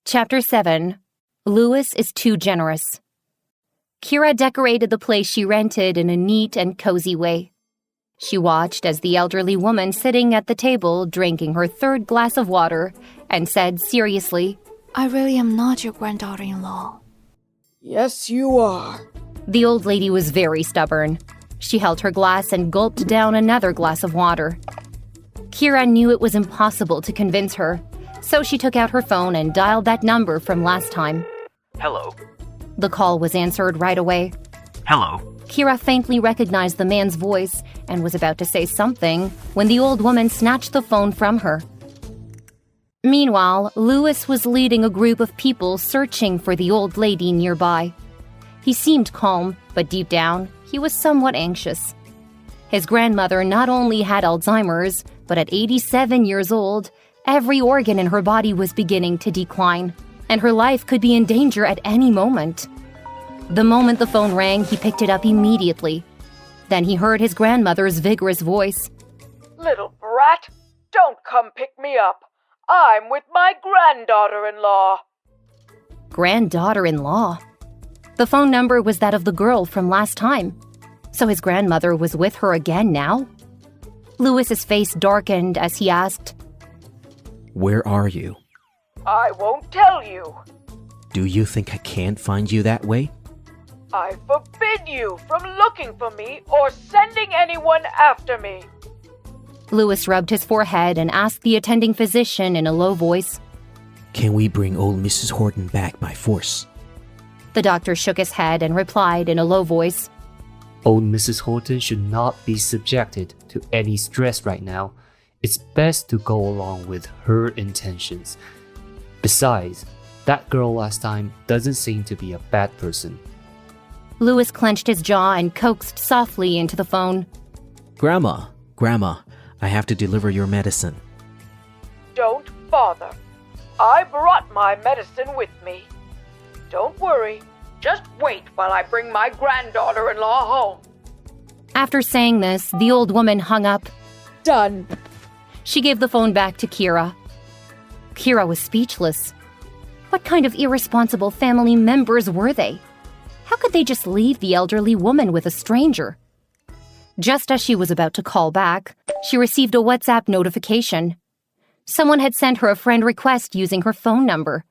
Chapter 7. Louis is too generous. Keira decorated the place she rented in a neat and cozy way. She watched as the elderly woman sitting at the table drinking her third glass of water and said seriously, I really am not your granddaughter-in-law. Yes, you are. The old lady was very stubborn. She held her glass and gulped down another glass of water. Keira knew it was impossible to convince her, so she took out her phone and dialed that number from last time. Hello. The call was answered right away. Hello. Keira faintly recognized the man's voice and was about to say something when the old woman snatched the phone from her. Meanwhile, Louis was leading a group of people searching for the old lady nearby. He seemed calm, but deep down, he was somewhat anxious. His grandmother not only had Alzheimer's, but at 87 years old, every organ in her body was beginning to decline, and her life could be in danger at any moment. The moment the phone rang, he picked it up immediately. Then he heard his grandmother's vigorous voice. Little brat, don't come pick me up. I'm with my granddaughter-in-law. Granddaughter-in-law? The phone number was that of the girl from last time. So his grandmother was with her again now? Louis's face darkened as he asked, Where are you? I won't tell you. Do you think I can't find you that way? I forbid you from looking for me or sending anyone after me. Louis rubbed his forehead and asked the attending physician in a low voice, Can we bring old Mrs. Horton back by force? The doctor shook his head and replied in a low voice, Old Mrs. Horton should not be subjected to any stress right now. It's best to go along with her intentions. Besides, that girl last time doesn't seem to be a bad person. Louis clenched his jaw and coaxed softly into the phone. Grandma, I have to deliver your medicine. Don't bother. I brought my medicine with me. Don't worry. Just wait while I bring my granddaughter-in-law home. After saying this, the old woman hung up. Done. She gave the phone back to Keira. Keira was speechless. What kind of irresponsible family members were they? How could they just leave the elderly woman with a stranger? Just as she was about to call back, she received a WhatsApp notification. Someone had sent her a friend request using her phone number.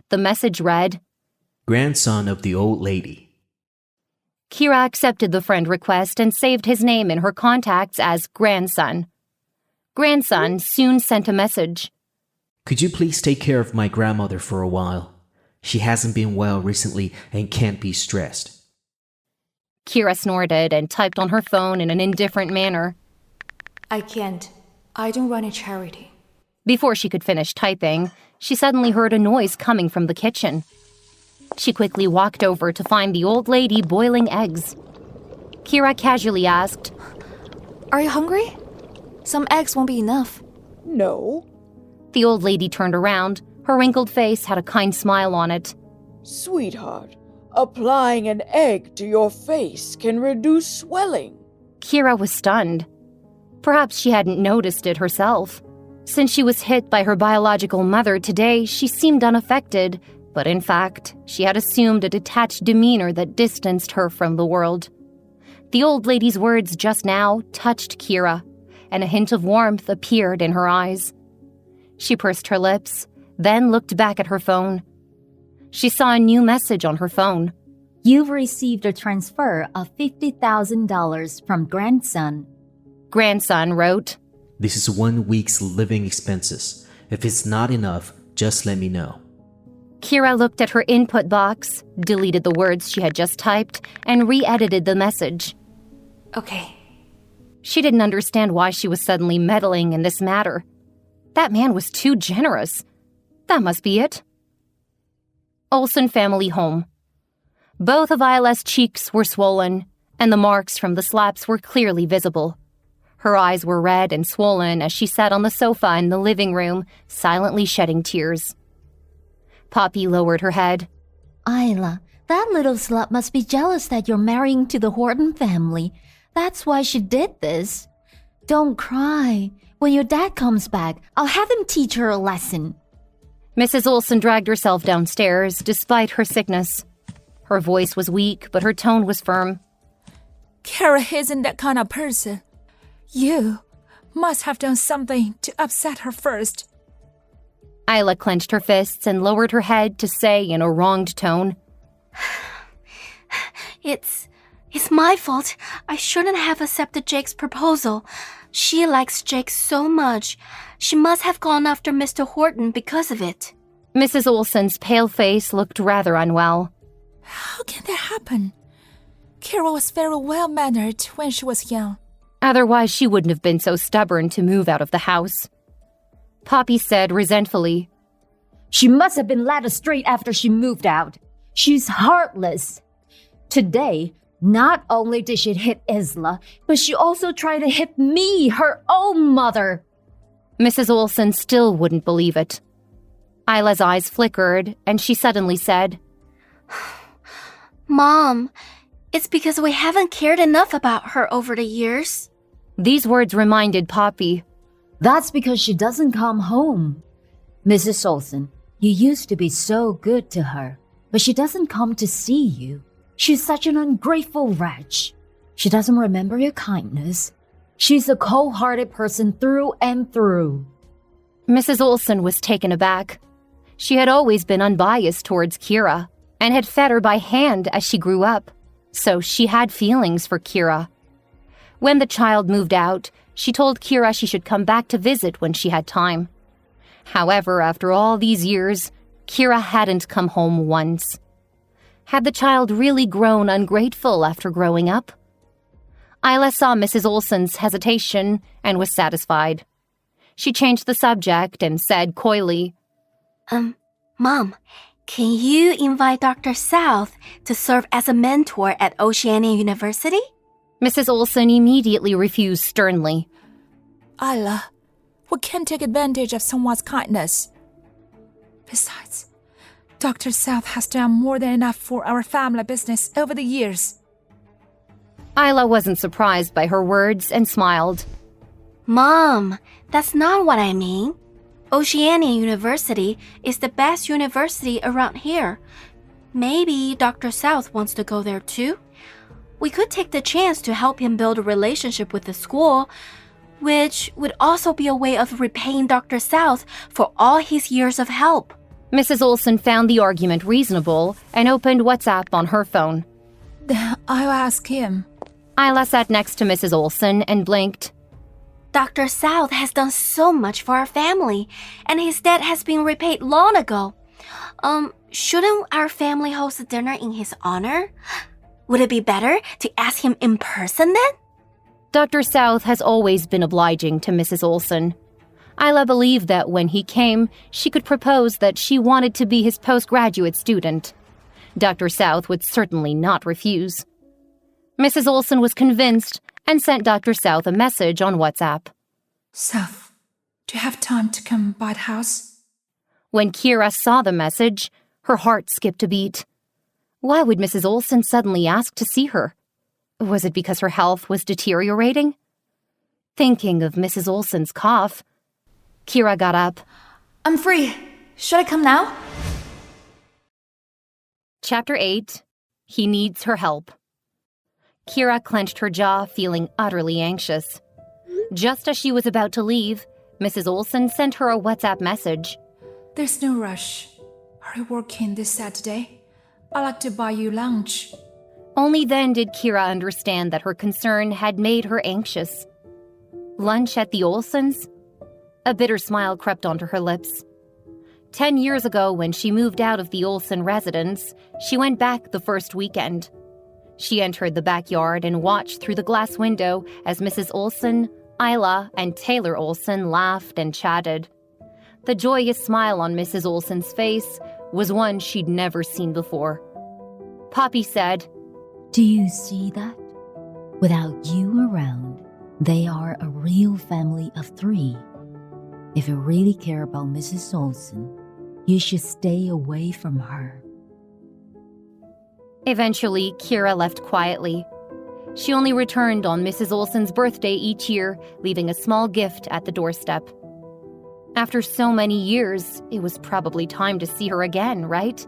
The message read, Grandson of the old lady. Keira accepted the friend request and saved his name in her contacts as Grandson. Grandson soon sent a message. Could you please take care of my grandmother for a while? She hasn't been well recently and can't be stressed. Keira snorted and typed on her phone in an indifferent manner. I can't. I don't run a charity. Before she could finish typing, she suddenly heard a noise coming from the kitchen. She quickly walked over to find the old lady boiling eggs. Keira casually asked, Are you hungry? Some eggs won't be enough. No. The old lady turned around. Her wrinkled face had a kind smile on it. Sweetheart, applying an egg to your face can reduce swelling. Keira was stunned. Perhaps she hadn't noticed it herself. Since she was hit by her biological mother today, she seemed unaffected, but in fact, she had assumed a detached demeanor that distanced her from the world. The old lady's words just now touched Keira, and a hint of warmth appeared in her eyes. She pursed her lips, then looked back at her phone. She saw a new message on her phone. You've received a transfer of $50,000 from Grandson. Grandson wrote, This is 1 week's living expenses. If it's not enough, just let me know. Keira looked at her input box, deleted the words she had just typed, and re-edited the message. Okay. She didn't understand why she was suddenly meddling in this matter. That man was too generous. That must be it. Olsen family home. Both of Isla's cheeks were swollen, and the marks from the slaps were clearly visible. Her eyes were red and swollen as she sat on the sofa in the living room, silently shedding tears. Poppy lowered her head. Isla, that little slut must be jealous that you're marrying to the Horton family. That's why she did this. Don't cry. When your dad comes back, I'll have him teach her a lesson. Mrs. Olsen dragged herself downstairs despite her sickness. Her voice was weak, but her tone was firm. Keira isn't that kind of person. You must have done something to upset her first. Isla clenched her fists and lowered her head to say in a wronged tone, It's my fault. I shouldn't have accepted Jake's proposal. She likes Jake so much. She must have gone after Mr. Horton because of it. Mrs. Olsen's pale face looked rather unwell. How can that happen? Keira was very well-mannered when she was young. Otherwise, she wouldn't have been so stubborn to move out of the house. Poppy said resentfully, She must have been led astray after she moved out. She's heartless. Today, not only did she hit Isla, but she also tried to hit me, her own mother. Mrs. Olsen still wouldn't believe it. Isla's eyes flickered, and she suddenly said, Mom, it's because we haven't cared enough about her over the years. These words reminded Poppy. That's because she doesn't come home. Mrs. Olsen, you used to be so good to her, but she doesn't come to see you. She's such an ungrateful wretch. She doesn't remember your kindness. She's a cold-hearted person through and through. Mrs. Olsen was taken aback. She had always been unbiased towards Keira and had fed her by hand as she grew up, so she had feelings for Keira. When the child moved out, she told Keira she should come back to visit when she had time. However, after all these years, Keira hadn't come home once. Had the child really grown ungrateful after growing up? Isla saw Mrs. Olsen's hesitation and was satisfied. She changed the subject and said coyly, Mom, can you invite Dr. South to serve as a mentor at Oceania University? Mrs. Olsen immediately refused sternly. Isla, we can't take advantage of someone's kindness. Besides, Dr. South has done more than enough for our family business over the years. Isla wasn't surprised by her words and smiled. Mom, that's not what I mean. Oceania University is the best university around here. Maybe Dr. South wants to go there too. We could take the chance to help him build a relationship with the school, which would also be a way of repaying Dr. South for all his years of help. Mrs. Olsen found the argument reasonable and opened WhatsApp on her phone. I'll ask him. Isla sat next to Mrs. Olsen and blinked. Dr. South has done so much for our family, and his debt has been repaid long ago. Shouldn't our family host a dinner in his honor? Would it be better to ask him in person then? Dr. South has always been obliging to Mrs. Olsen. Isla believed that when he came, she could propose that she wanted to be his postgraduate student. Dr. South would certainly not refuse. Mrs. Olsen was convinced and sent Dr. South a message on WhatsApp. South, do you have time to come by the house? When Keira saw the message, her heart skipped a beat. Why would Mrs. Olsen suddenly ask to see her? Was it because her health was deteriorating? Thinking of Mrs. Olsen's cough, Keira got up. I'm free. Should I come now? Chapter 8. He Needs Her Help. Keira clenched her jaw, feeling utterly anxious. Just as she was about to leave, Mrs. Olsen sent her a WhatsApp message. There's no rush. Are you working this Saturday? I'd like to buy you lunch. Only then did Keira understand that her concern had made her anxious. Lunch at the Olsens? A bitter smile crept onto her lips. 10 years ago, when she moved out of the Olsen residence, she went back the first weekend. She entered the backyard and watched through the glass window as Mrs. Olsen, Isla, and Taylor Olsen laughed and chatted. The joyous smile on Mrs. Olsen's face was one she'd never seen before. Poppy said, Do you see that? Without you around, they are a real family of 3. If you really care about Mrs. Olsen, you should stay away from her. Eventually, Keira left quietly. She only returned on Mrs. Olsen's birthday each year, leaving a small gift at the doorstep. After so many years, it was probably time to see her again, right?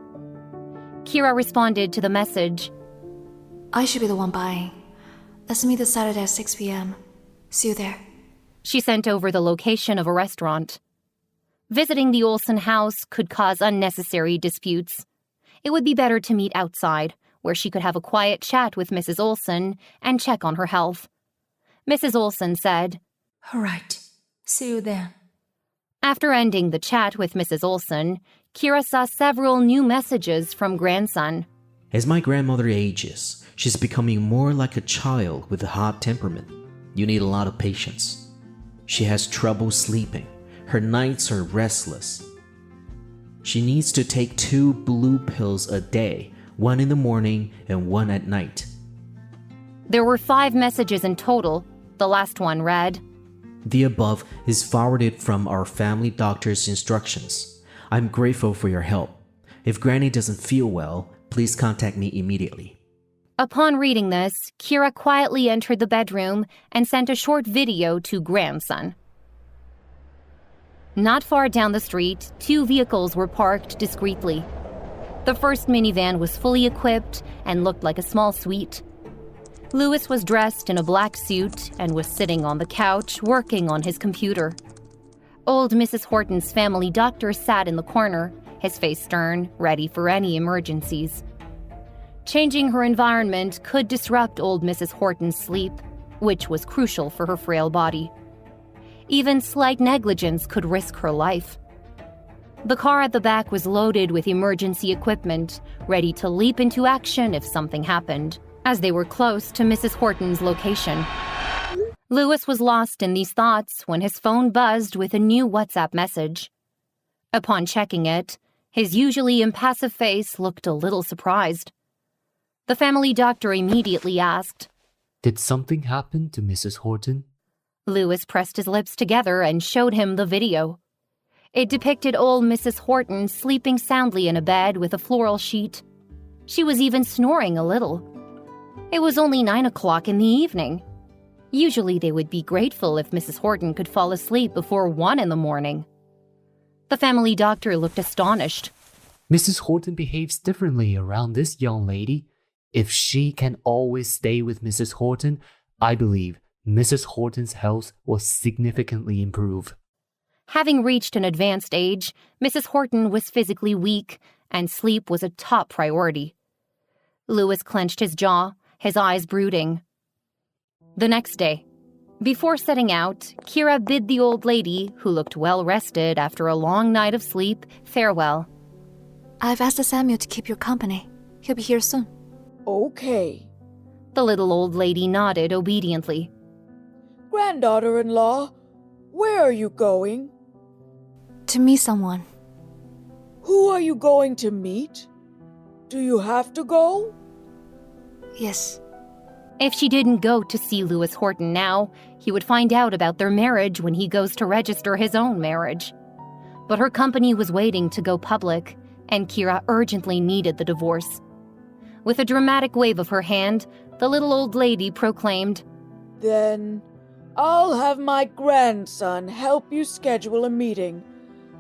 Keira responded to the message. I should be the one buying. Let's meet this Saturday at 6 p.m. See you there. She sent over the location of a restaurant. Visiting the Olsen house could cause unnecessary disputes. It would be better to meet outside, where she could have a quiet chat with Mrs. Olsen and check on her health. Mrs. Olsen said, All right. See you then. After ending the chat with Mrs. Olsen, Keira saw several new messages from grandson. As my grandmother ages, she's becoming more like a child with a hot temperament. You need a lot of patience. She has trouble sleeping. Her nights are restless. She needs to take 2 blue pills a day, 1 in the morning and 1 at night. There were 5 messages in total. The last one read, The above is forwarded from our family doctor's instructions. I'm grateful for your help. If Granny doesn't feel well, please contact me immediately. Upon reading this, Keira quietly entered the bedroom and sent a short video to grandson. Not far down the street, 2 vehicles were parked discreetly. The first minivan was fully equipped and looked like a small suite. Louis was dressed in a black suit and was sitting on the couch working on his computer. Old Mrs. Horton's family doctor sat in the corner, his face stern, ready for any emergencies. Changing her environment could disrupt old Mrs. Horton's sleep, which was crucial for her frail body. Even slight negligence could risk her life. The car at the back was loaded with emergency equipment, ready to leap into action if something happened, as they were close to Mrs. Horton's location. Louis was lost in these thoughts when his phone buzzed with a new WhatsApp message. Upon checking it, his usually impassive face looked a little surprised. The family doctor immediately asked, Did something happen to Mrs. Horton? Louis pressed his lips together and showed him the video. It depicted old Mrs. Horton sleeping soundly in a bed with a floral sheet. She was even snoring a little. It was only 9 o'clock in the evening. Usually they would be grateful if Mrs. Horton could fall asleep before 1 in the morning. The family doctor looked astonished. Mrs. Horton behaves differently around this young lady. If she can always stay with Mrs. Horton, I believe Mrs. Horton's health will significantly improve. Having reached an advanced age, Mrs. Horton was physically weak, and sleep was a top priority. Louis clenched his jaw, his eyes brooding. The next day, before setting out, Keira bid the old lady, who looked well-rested after a long night of sleep, farewell. I've asked Samuel to keep your company. He'll be here soon. Okay. The little old lady nodded obediently. Granddaughter-in-law, where are you going? To meet someone. Who are you going to meet? Do you have to go? Yes. If she didn't go to see Louis Horton now, he would find out about their marriage when he goes to register his own marriage. But her company was waiting to go public, and Keira urgently needed the divorce. With a dramatic wave of her hand, the little old lady proclaimed, Then I'll have my grandson help you schedule a meeting.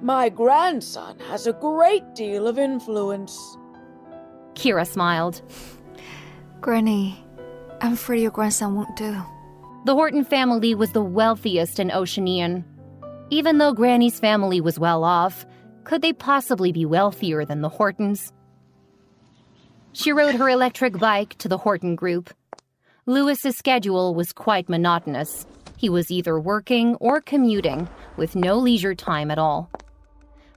My grandson has a great deal of influence. Keira smiled. Granny, I'm afraid your grandson won't do. The Horton family was the wealthiest in Oceanian. Even though Granny's family was well off, could they possibly be wealthier than the Hortons? She rode her electric bike to the Horton group. Louis's schedule was quite monotonous. He was either working or commuting, with no leisure time at all.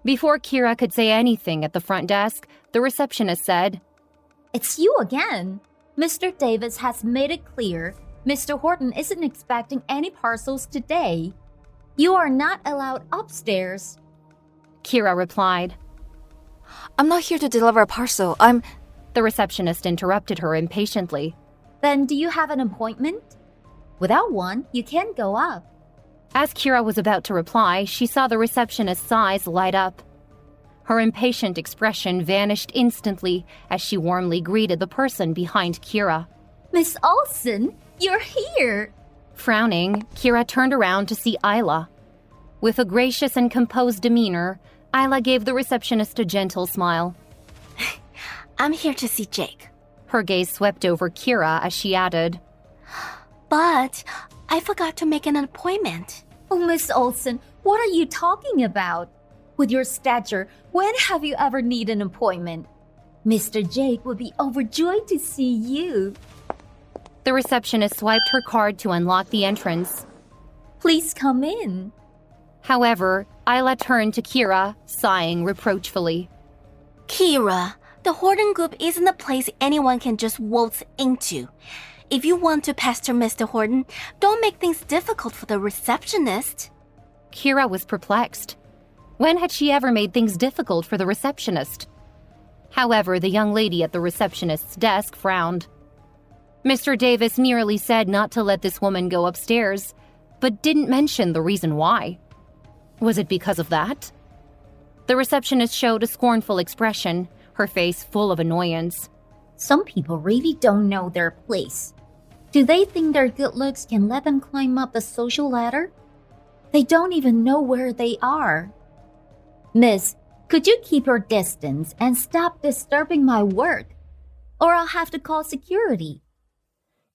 Before Keira could say anything at the front desk, the receptionist said, It's you again. Mr. Davis has made it clear Mr. Horton isn't expecting any parcels today. You are not allowed upstairs. Keira replied. I'm not here to deliver a parcel. The receptionist interrupted her impatiently. Then do you have an appointment? Without one, you can't go up. As Keira was about to reply, she saw the receptionist's eyes light up. Her impatient expression vanished instantly as she warmly greeted the person behind Keira. Miss Olsen, you're here. Frowning, Keira turned around to see Isla. With a gracious and composed demeanor, Isla gave the receptionist a gentle smile. I'm here to see Jake. Her gaze swept over Keira as she added, But I forgot to make an appointment. Oh, Miss Olsen, what are you talking about? With your stature, when have you ever needed an appointment? Mr. Jake would be overjoyed to see you. The receptionist swiped her card to unlock the entrance. Please come in. However, Isla turned to Keira, sighing reproachfully. Keira, the Horton Group isn't a place anyone can just waltz into. If you want to pester Mr. Horton, don't make things difficult for the receptionist. Keira was perplexed. When had she ever made things difficult for the receptionist? However, the young lady at the receptionist's desk frowned. Mr. Davis merely said not to let this woman go upstairs, but didn't mention the reason why. Was it because of that? The receptionist showed a scornful expression, her face full of annoyance. Some people really don't know their place. Do they think their good looks can let them climb up the social ladder? They don't even know where they are. Miss, could you keep your distance and stop disturbing my work? Or I'll have to call security.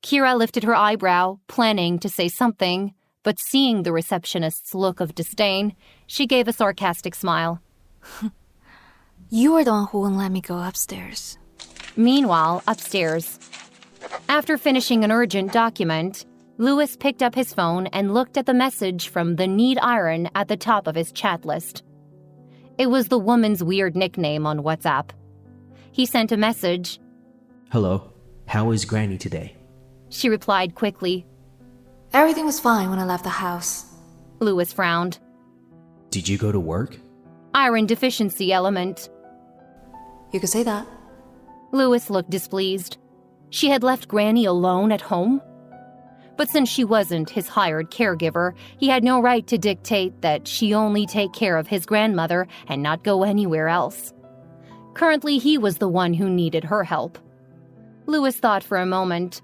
Keira lifted her eyebrow, planning to say something, but seeing the receptionist's look of disdain, she gave a sarcastic smile. You are the one who won't let me go upstairs. Meanwhile, upstairs. After finishing an urgent document, Louis picked up his phone and looked at the message from the Need Iron at the top of his chat list. It was the woman's weird nickname on WhatsApp. He sent a message. Hello, how is Granny today? She replied quickly. Everything was fine when I left the house. Louis frowned. Did you go to work? Iron deficiency element. You could say that. Louis looked displeased. She had left Granny alone at home? But since she wasn't his hired caregiver, he had no right to dictate that she only take care of his grandmother and not go anywhere else. Currently, he was the one who needed her help. Louis thought for a moment.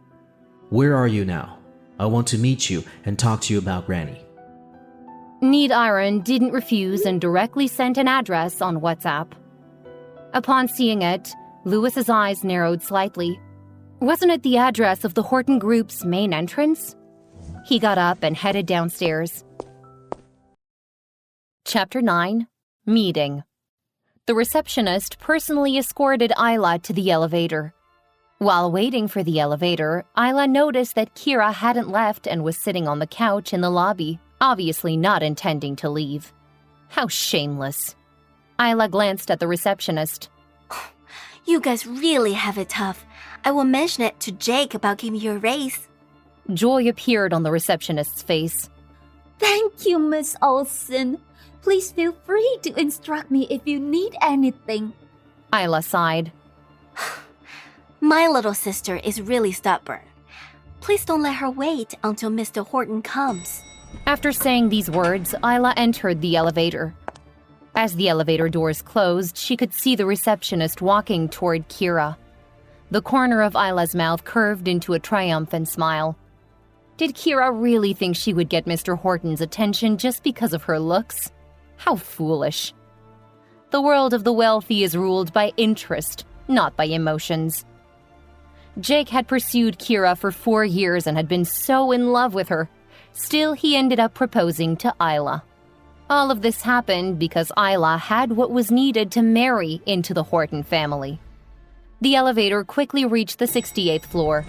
Where are you now? I want to meet you and talk to you about Granny. Need Iron didn't refuse and directly sent an address on WhatsApp. Upon seeing it, Louis's eyes narrowed slightly. Wasn't it the address of the Horton Group's main entrance? He got up and headed downstairs. Chapter 9. Meeting. The receptionist personally escorted Isla to the elevator. While waiting for the elevator, Isla noticed that Keira hadn't left and was sitting on the couch in the lobby, obviously not intending to leave. How shameless. Isla glanced at the receptionist. You guys really have it tough. I will mention it to Jake about giving you a raise. Joy appeared on the receptionist's face. Thank you, Miss Olsen. Please feel free to instruct me if you need anything. Isla sighed. My little sister is really stubborn. Please don't let her wait until Mr. Horton comes. After saying these words, Isla entered the elevator. As the elevator doors closed, she could see the receptionist walking toward Keira. The corner of Isla's mouth curved into a triumphant smile. Did Keira really think she would get Mr. Horton's attention just because of her looks? How foolish. The world of the wealthy is ruled by interest, not by emotions. Jake had pursued Keira for 4 years and had been so in love with her. Still, he ended up proposing to Isla. All of this happened because Isla had what was needed to marry into the Horton family. The elevator quickly reached the 68th floor.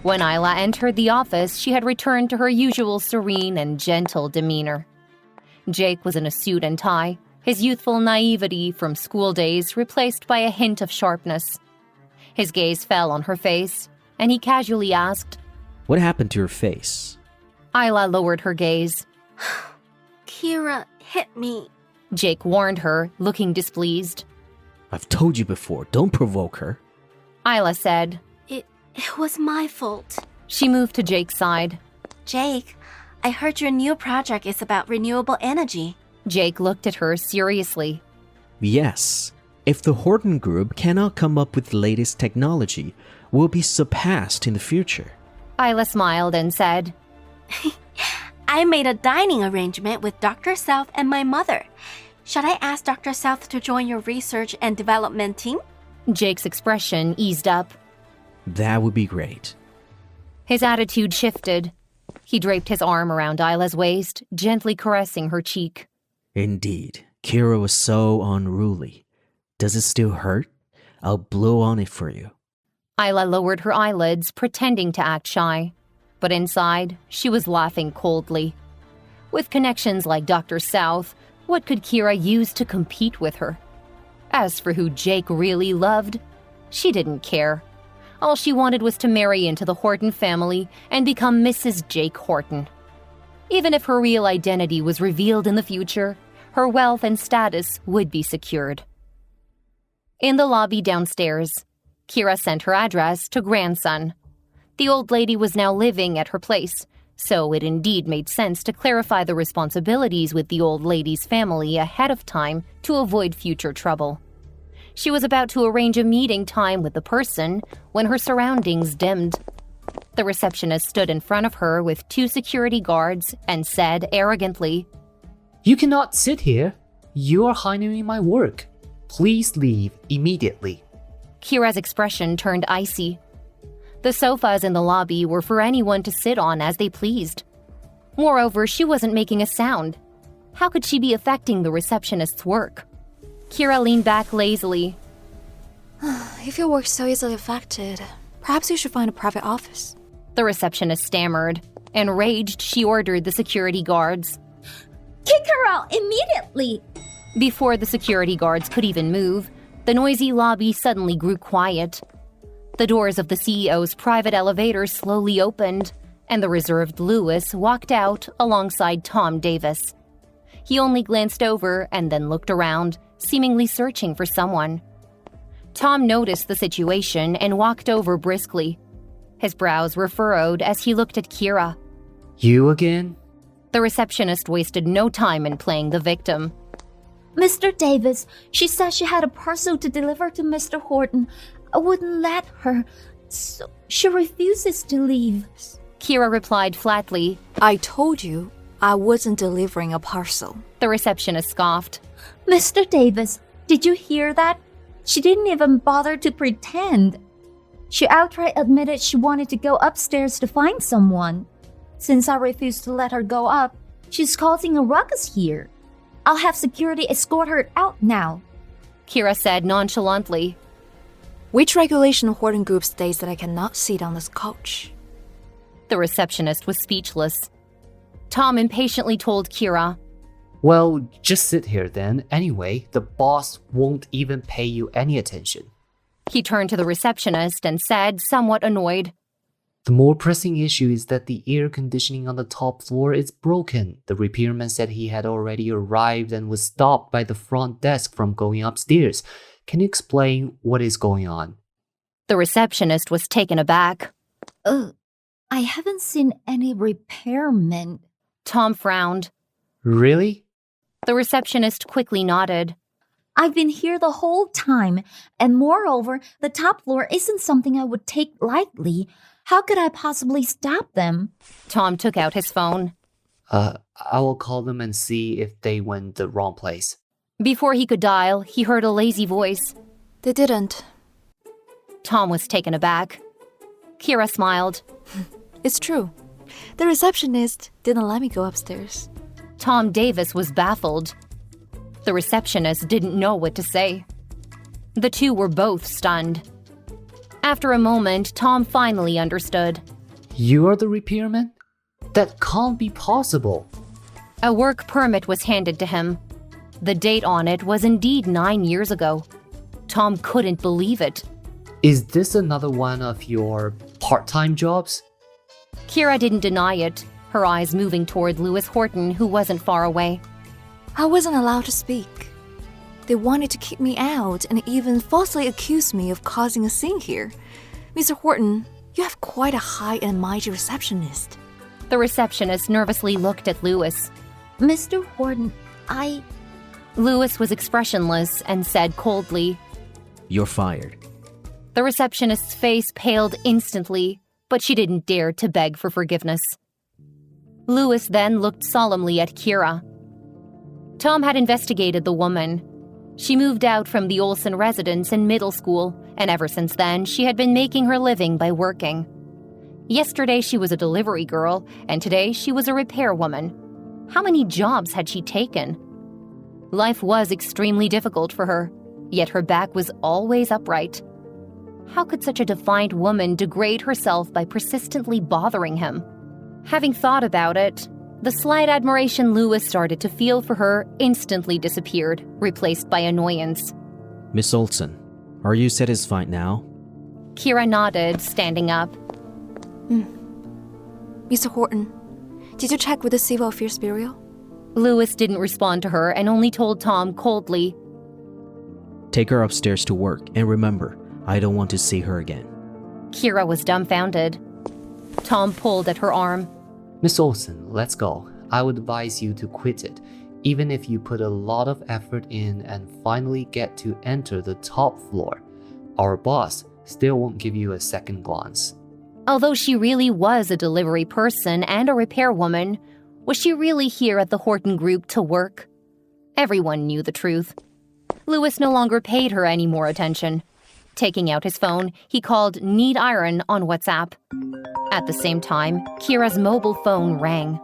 When Isla entered the office, she had returned to her usual serene and gentle demeanor. Jake was in a suit and tie, his youthful naivety from school days replaced by a hint of sharpness. His gaze fell on her face, and he casually asked, What happened to your face? Isla lowered her gaze. Keira hit me. Jake warned her, looking displeased. I've told you before, don't provoke her. Isla said. It was my fault. She moved to Jake's side. Jake, I heard your new project is about renewable energy. Jake looked at her seriously. Yes. If the Horton Group cannot come up with the latest technology, we'll be surpassed in the future. Isla smiled and said, I made a dining arrangement with Dr. South and my mother. Should I ask Dr. South to join your research and development team? Jake's expression eased up. That would be great. His attitude shifted. He draped his arm around Isla's waist, gently caressing her cheek. Indeed, Keira was so unruly. Does it still hurt? I'll blow on it for you. Isla lowered her eyelids, pretending to act shy. But inside, she was laughing coldly. With connections like Dr. South, what could Keira use to compete with her? As for who Jake really loved, she didn't care. All she wanted was to marry into the Horton family and become Mrs. Jake Horton. Even if her real identity was revealed in the future, her wealth and status would be secured. In the lobby downstairs, Keira sent her address to grandson. The old lady was now living at her place, so it indeed made sense to clarify the responsibilities with the old lady's family ahead of time to avoid future trouble. She was about to arrange a meeting time with the person when her surroundings dimmed. The receptionist stood in front of her with 2 security guards and said arrogantly, You cannot sit here. You are hindering my work. Please leave immediately. Kira's expression turned icy. The sofas in the lobby were for anyone to sit on as they pleased. Moreover, she wasn't making a sound. How could she be affecting the receptionist's work? Keira leaned back lazily. If your work's so easily affected, perhaps you should find a private office. The receptionist stammered. Enraged, she ordered the security guards. Kick her out immediately! Before the security guards could even move, the noisy lobby suddenly grew quiet. The doors of the CEO's private elevator slowly opened, and the reserved Lewis walked out alongside Tom Davis. He only glanced over and then looked around, seemingly searching for someone. Tom noticed the situation and walked over briskly. His brows were furrowed as he looked at Keira. You again? The receptionist wasted no time in playing the victim. Mr. Davis, she said she had a parcel to deliver to Mr. Horton. I wouldn't let her, so she refuses to leave. Keira replied flatly. I told you I wasn't delivering a parcel. The receptionist scoffed. Mr. Davis, did you hear that? She didn't even bother to pretend. She outright admitted she wanted to go upstairs to find someone. Since I refused to let her go up, she's causing a ruckus here. I'll have security escort her out now. Keira said nonchalantly. Which regulation of Horton Group states that I cannot sit on this couch? The receptionist was speechless. Tom impatiently told Keira. Well, just sit here then. Anyway, the boss won't even pay you any attention. He turned to the receptionist and said, somewhat annoyed, The more pressing issue is that the air conditioning on the top floor is broken. The repairman said he had already arrived and was stopped by the front desk from going upstairs. Can you explain what is going on? The receptionist was taken aback. I haven't seen any repairmen. Tom frowned. Really? The receptionist quickly nodded. I've been here the whole time, and moreover, the top floor isn't something I would take lightly. How could I possibly stop them? Tom took out his phone. I will call them and see if they went the wrong place. Before he could dial, he heard a lazy voice. They didn't. Tom was taken aback. Keira smiled. It's true. The receptionist didn't let me go upstairs. Tom Davis was baffled. The receptionist didn't know what to say. The two were both stunned. After a moment, Tom finally understood. You are the repairman? That can't be possible. A work permit was handed to him. The date on it was indeed 9 years ago. Tom couldn't believe it. Is this another one of your part-time jobs? Keira didn't deny it, her eyes moving toward Lewis Horton, who wasn't far away. I wasn't allowed to speak. They wanted to keep me out and even falsely accused me of causing a scene here. Mr. Horton, you have quite a high and mighty receptionist. The receptionist nervously looked at Lewis. Mr. Horton, Lewis was expressionless and said coldly, You're fired. The receptionist's face paled instantly, but she didn't dare to beg for forgiveness. Louis then looked solemnly at Keira. Tom had investigated the woman. She moved out from the Olsen residence in middle school, and ever since then, she had been making her living by working. Yesterday, she was a delivery girl, and today, she was a repair woman. How many jobs had she taken? Life was extremely difficult for her, yet her back was always upright. How could such a defiant woman degrade herself by persistently bothering him? Having thought about it, the slight admiration Louis started to feel for her instantly disappeared, replaced by annoyance. Miss Olsen, are you satisfied now? Keira nodded, standing up. Mr. Horton, did you check with the Civil Affairs Bureau? Louis didn't respond to her and only told Tom coldly. Take her upstairs to work, and remember, I don't want to see her again. Keira was dumbfounded. Tom pulled at her arm. Miss Olsen, let's go. I would advise you to quit it, even if you put a lot of effort in and finally get to enter the top floor. Our boss still won't give you a second glance. Although she really was a delivery person and a repair woman, was she really here at the Horton Group to work? Everyone knew the truth. Louis no longer paid her any more attention. Taking out his phone, he called Need Iron on WhatsApp. At the same time, Keira's mobile phone rang.